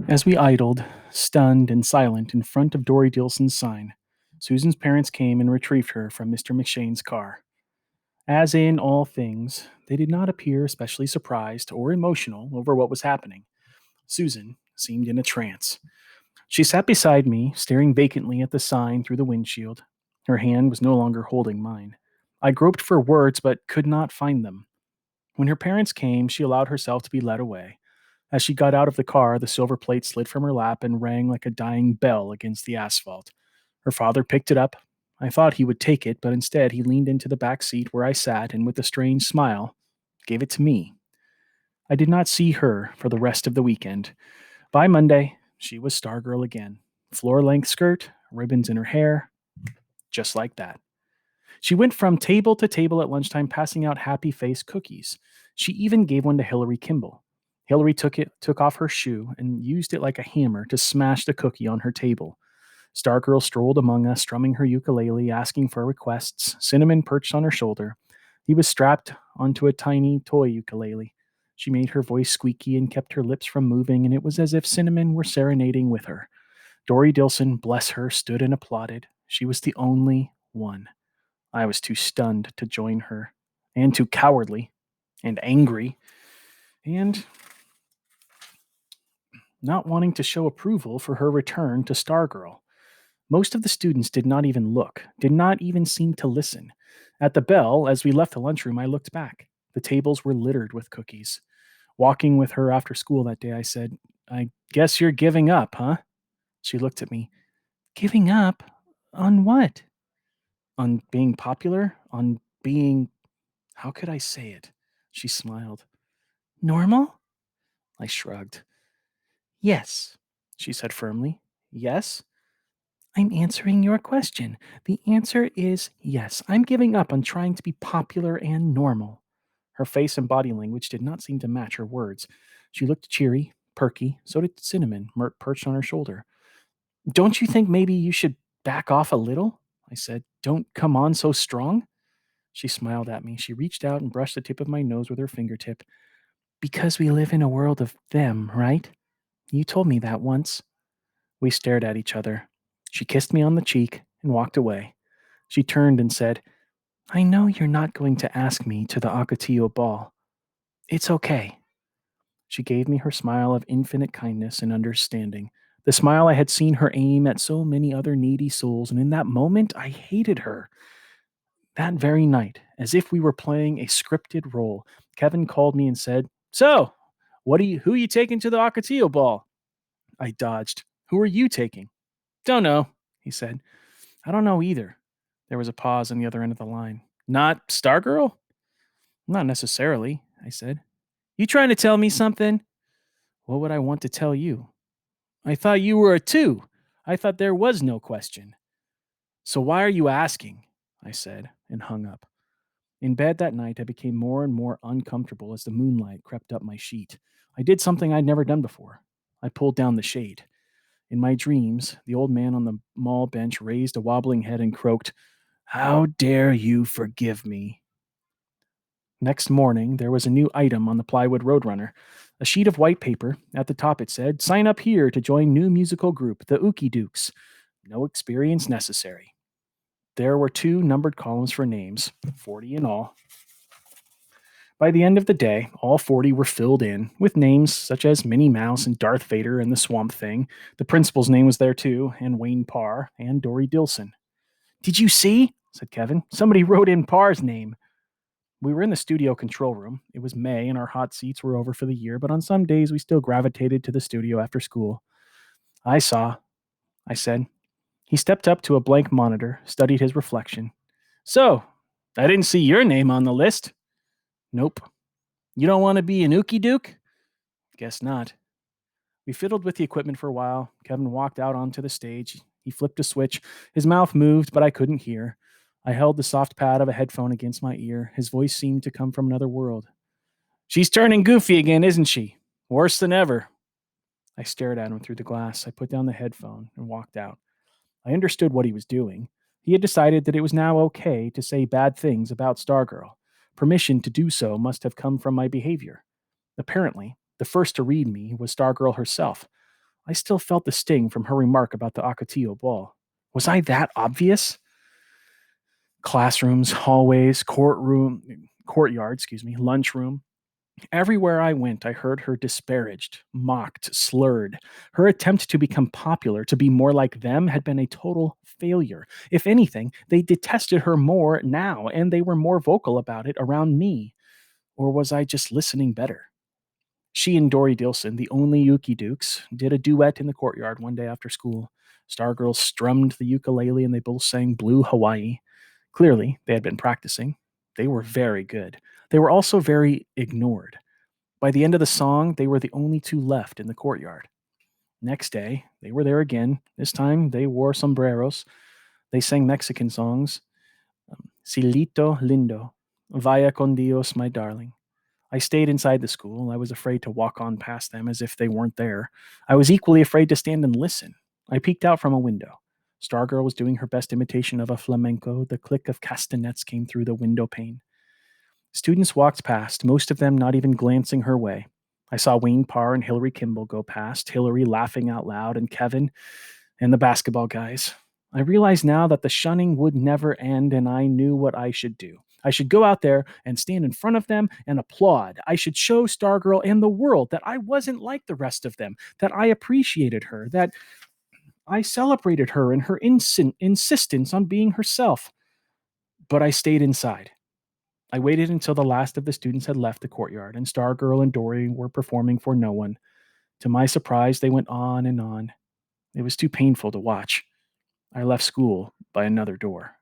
As we idled, stunned and silent, in front of Dory Dilson's sign, Susan's parents came and retrieved her from Mr. McShane's car. As in all things, they did not appear especially surprised or emotional over what was happening. Susan seemed in a trance. She sat beside me, staring vacantly at the sign through the windshield. Her hand was no longer holding mine. I groped for words but could not find them. When her parents came, she allowed herself to be led away. As she got out of the car, the silver plate slid from her lap and rang like a dying bell against the asphalt. Her father picked it up. I thought he would take it, but instead he leaned into the back seat where I sat and, with a strange smile, gave it to me. I did not see her for the rest of the weekend. By Monday, she was Stargirl again. Floor length skirt, ribbons in her hair, just like that. She went from table to table at lunchtime, passing out happy face cookies. She even gave one to Hillary Kimball. Hillary took off her shoe, and used it like a hammer to smash the cookie on her table. Stargirl strolled among us, strumming her ukulele, asking for requests. Cinnamon perched on her shoulder. He was strapped onto a tiny toy ukulele. She made her voice squeaky and kept her lips from moving, and it was as if Cinnamon were serenading with her. Dory Dilson, bless her, stood and applauded. She was the only one. I was too stunned to join her, and too cowardly, and angry, and not wanting to show approval for her return to Stargirl. Most of the students did not even look, did not even seem to listen. At the bell, as we left the lunchroom, I looked back. The tables were littered with cookies. Walking with her after school that day, I said, "I guess you're giving up, huh?" She looked at me. "Giving up? On what?" "On being popular? On being— how could I say it?" She smiled. "Normal?" I shrugged. "Yes," she said firmly. "Yes?" "I'm answering your question. The answer is yes. I'm giving up on trying to be popular and normal." Her face and body language did not seem to match her words. She looked cheery, perky. So did Cinnamon, perched on her shoulder. "Don't you think maybe you should back off a little?" I said. "Don't come on so strong." She smiled at me. She reached out and brushed the tip of my nose with her fingertip. "Because we live in a world of them, right? You told me that once." We stared at each other. She kissed me on the cheek and walked away. She turned and said, "I know you're not going to ask me to the Ocotillo ball. It's okay." She gave me her smile of infinite kindness and understanding, the smile I had seen her aim at so many other needy souls, and in that moment I hated her. That very night, as if we were playing a scripted role, Kevin called me and said, "So, who are you taking to the Ocotillo ball?" I dodged. "Who are you taking?" "Don't know," he said. "I don't know either." There was a pause on the other end of the line. "Not Stargirl?" "Not necessarily," I said. "You trying to tell me something?" "What would I want to tell you?" "I thought you were a two. I thought there was no question." "So why are you asking?" I said, and hung up. In bed that night, I became more and more uncomfortable as the moonlight crept up my sheet. I did something I'd never done before. I pulled down the shade. In my dreams, the old man on the mall bench raised a wobbling head and croaked, "How dare you forgive me?" Next morning, there was a new item on the plywood Roadrunner. A sheet of white paper. At the top it said, "Sign up here to join new musical group, the Ookie Dukes. No experience necessary." There were two numbered columns for names, 40 in all. By the end of the day, all 40 were filled in, with names such as Minnie Mouse and Darth Vader and the Swamp Thing. The principal's name was there too, and Wayne Parr, and Dory Dilson. "Did you see?" said Kevin. "Somebody wrote in Parr's name." We were in the studio control room. It was May, and our hot seats were over for the year, but on some days we still gravitated to the studio after school. "I saw," I said. He stepped up to a blank monitor, studied his reflection. "So, I didn't see your name on the list." "Nope." "You don't want to be an Ookie Duke?" "Guess not." We fiddled with the equipment for a while. Kevin walked out onto the stage. He flipped a switch. His mouth moved, but I couldn't hear. I held the soft pad of a headphone against my ear. His voice seemed to come from another world. "She's turning goofy again, isn't she? Worse than ever." I stared at him through the glass. I put down the headphone and walked out. I understood what he was doing. He had decided that it was now okay to say bad things about Stargirl. Permission to do so must have come from my behavior. Apparently, the first to read me was Stargirl herself. I still felt the sting from her remark about the Ocotillo ball. Was I that obvious? Classrooms, hallways, courtyard, lunchroom. Everywhere I went, I heard her disparaged, mocked, slurred. Her attempt to become popular, to be more like them, had been a total failure. If anything, they detested her more now, and they were more vocal about it around me. Or was I just listening better? She and Dory Dilson, the only Yuki Dukes, did a duet in the courtyard one day after school. Stargirl strummed the ukulele and they both sang Blue Hawaii. Clearly, they had been practicing. They were very good. They were also very ignored. By the end of the song, they were the only two left in the courtyard. Next day, they were there again. This time, they wore sombreros. They sang Mexican songs. Silito lindo, vaya con Dios, my darling. I stayed inside the school. I was afraid to walk on past them as if they weren't there. I was equally afraid to stand and listen. I peeked out from a window. Stargirl was doing her best imitation of a flamenco. The click of castanets came through the window pane. Students walked past, most of them not even glancing her way. I saw Wayne Parr and Hillary Kimball go past, Hillary laughing out loud, and Kevin and the basketball guys. I realized now that the shunning would never end, and I knew what I should do. I should go out there and stand in front of them and applaud. I should show Stargirl and the world that I wasn't like the rest of them, that I appreciated her, that I celebrated her and her insistence on being herself. But I stayed inside. I waited until the last of the students had left the courtyard, and Stargirl and Dory were performing for no one. To my surprise, they went on and on. It was too painful to watch. I left school by another door.